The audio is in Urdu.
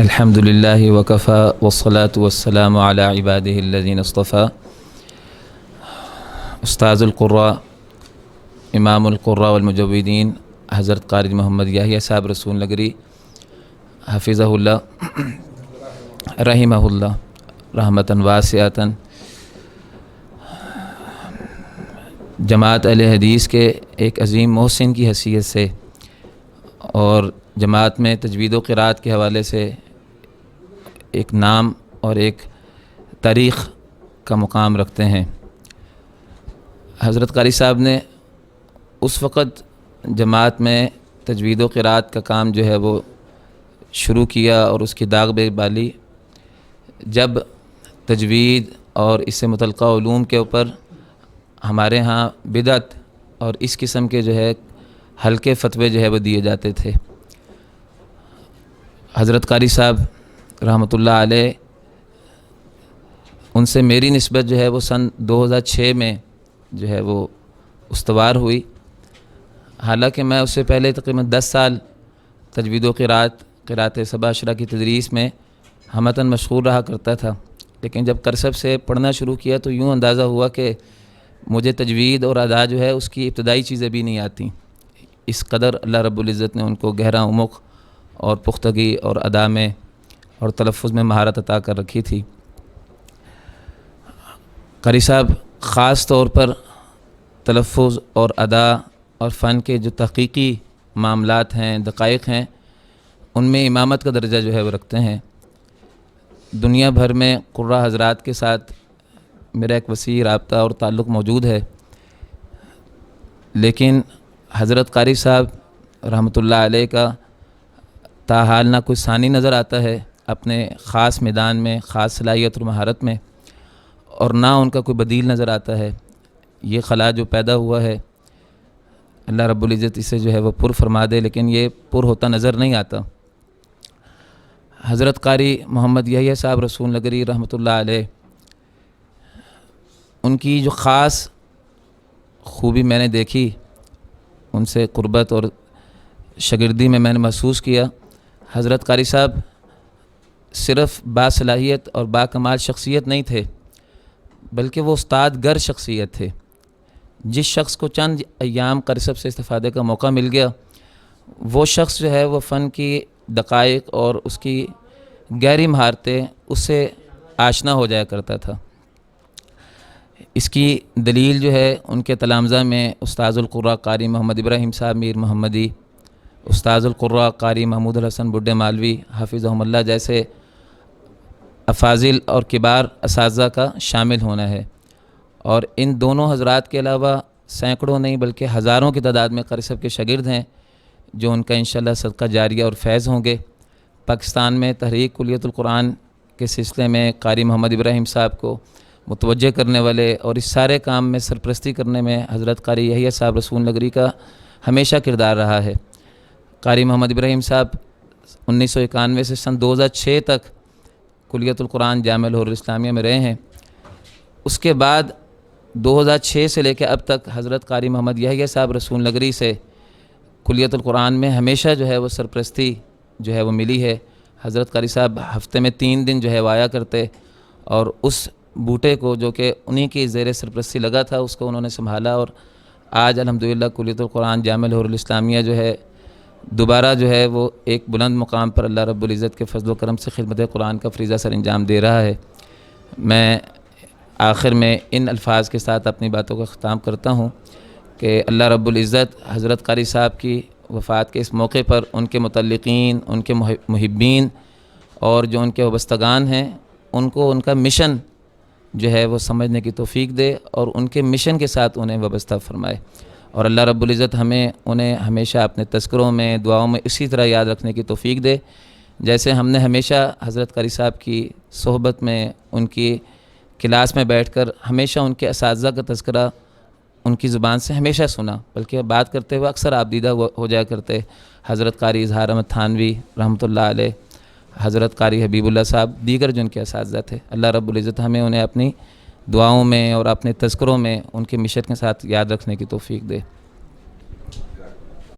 الحمد للہ وکفی والصلاة والسلام علی عبادہ الذین اصطفی۔ استاذ القراء امام القراء والمجودین حضرت قاری محمد یحییٰ صاحب رسول نگری حفظہ اللہ رحمہ اللہ رحمتاً واسعۃً، جماعت اہل حدیث کے ایک عظیم محسن کی حیثیت سے اور جماعت میں تجوید و قرات کے حوالے سے ایک نام اور ایک تاریخ کا مقام رکھتے ہیں۔ حضرت قاری صاحب نے اس وقت جماعت میں تجوید و قرات کا کام جو ہے وہ شروع کیا اور اس کی داغ بالی جب تجوید اور اس سے متعلقہ علوم کے اوپر ہمارے ہاں بدعت اور اس قسم کے جو ہے ہلکے فتوے جو ہے وہ دیے جاتے تھے۔ حضرت قاری صاحب رحمۃ اللہ علیہ ان سے میری نسبت جو ہے وہ سن 2006 میں جو ہے وہ استوار ہوئی، حالانکہ میں اس سے پہلے تقریباً 10 سال تجوید و قرات سبع عشرہ کی تدریس میں ہمتاً مشغول رہا کرتا تھا، لیکن جب کرسب سے پڑھنا شروع کیا تو یوں اندازہ ہوا کہ مجھے تجوید اور ادا جو ہے اس کی ابتدائی چیزیں بھی نہیں آتیں۔ اس قدر اللہ رب العزت نے ان کو گہرا عمق اور پختگی اور ادا میں اور تلفظ میں مہارت عطا کر رکھی تھی۔ قاری صاحب خاص طور پر تلفظ اور ادا اور فن کے جو تحقیقی معاملات ہیں، دقائق ہیں، ان میں امامت کا درجہ جو ہے وہ رکھتے ہیں۔ دنیا بھر میں قراء حضرات کے ساتھ میرا ایک وسیع رابطہ اور تعلق موجود ہے، لیکن حضرت قاری صاحب رحمۃ اللہ علیہ کا تاحال نہ کوئی ثانی نظر آتا ہے اپنے خاص میدان میں، خاص صلاحیت اور مہارت میں، اور نہ ان کا کوئی بدیل نظر آتا ہے۔ یہ خلا جو پیدا ہوا ہے اللہ رب العزت اسے جو ہے وہ پر فرما دے، لیکن یہ پر ہوتا نظر نہیں آتا۔ حضرت قاری محمد یحییٰ صاحب رسول نگری رحمۃ اللہ علیہ، ان کی جو خاص خوبی میں نے دیکھی، ان سے قربت اور شاگردی میں نے محسوس کیا، حضرت قاری صاحب صرف باصلاحیت اور باکمال شخصیت نہیں تھے، بلکہ وہ استاد گر شخصیت تھے۔ جس شخص کو چند ایام کرسب سے استفادے کا موقع مل گیا، وہ شخص جو ہے وہ فن کی دقائق اور اس کی گہری مہارتیں اس سے آشنا ہو جایا کرتا تھا۔ اس کی دلیل جو ہے ان کے تلامذہ میں استاذ القراء قاری محمد ابراہیم صاحب میر محمدی، استاذ القراء قاری محمود الحسن بڈھے مالوی حفظہم اللہ جیسے افاضل اور کبار اساتذہ کا شامل ہونا ہے، اور ان دونوں حضرات کے علاوہ سینکڑوں نہیں بلکہ ہزاروں کی تعداد میں قاری صاحب کے شاگرد ہیں جو ان کا انشاءاللہ صدقہ جاریہ اور فیض ہوں گے۔ پاکستان میں تحریک کلیت القرآن کے سلسلے میں قاری محمد ابراہیم صاحب کو متوجہ کرنے والے اور اس سارے کام میں سرپرستی کرنے میں حضرت قاری یحییٰ صاحب رسول نگری کا ہمیشہ کردار رہا ہے۔ قاری محمد ابراہیم صاحب 1991 سے سن 2006 تک کلیت القرآن جامعہ لاہور اسلامیہ میں رہے ہیں۔ اس کے بعد 2006 سے لے کے اب تک حضرت قاری محمد یحییٰ صاحب رسول نگری سے کلیت القرآن میں ہمیشہ جو ہے وہ سرپرستی جو ہے وہ ملی ہے۔ حضرت قاری صاحب ہفتے میں 3 دن جو ہے وہ آیا کرتے اور اس بوٹے کو جو کہ انہی کی زیر سرپرستی لگا تھا اس کو انہوں نے سنبھالا، اور آج الحمدللہ کلیت القرآن جامعہ لاہور الاسلامیہ جو ہے دوبارہ جو ہے وہ ایک بلند مقام پر اللہ رب العزت کے فضل و کرم سے خدمت قرآن کا فریضہ سر انجام دے رہا ہے۔ میں آخر میں ان الفاظ کے ساتھ اپنی باتوں کا ختام کرتا ہوں کہ اللہ رب العزت حضرت قاری صاحب کی وفات کے اس موقع پر ان کے متعلقین، ان کے محبین اور جو ان کے وابستگان ہیں ان کو ان کا مشن جو ہے وہ سمجھنے کی توفیق دے اور ان کے مشن کے ساتھ انہیں وابستہ فرمائے، اور اللہ رب العزت انہیں ہمیشہ اپنے تذکروں میں، دعاؤں میں اسی طرح یاد رکھنے کی توفیق دے جیسے ہم نے ہمیشہ حضرت قاری صاحب کی صحبت میں، ان کی کلاس میں بیٹھ کر ہمیشہ ان کے اساتذہ کا تذکرہ ان کی زبان سے ہمیشہ سنا، بلکہ بات کرتے ہوئے اکثر آپ دیدہ ہو جایا کرتے حضرت قاری اظہار احمد تھانوی رحمۃ اللہ علیہ، حضرت قاری حبیب اللہ صاحب، دیگر جو ان کے اساتذہ تھے۔ اللہ رب العزت ہمیں انہیں اپنی دعاؤں میں اور اپنے تذکروں میں ان کے مشن کے ساتھ یاد رکھنے کی توفیق دے۔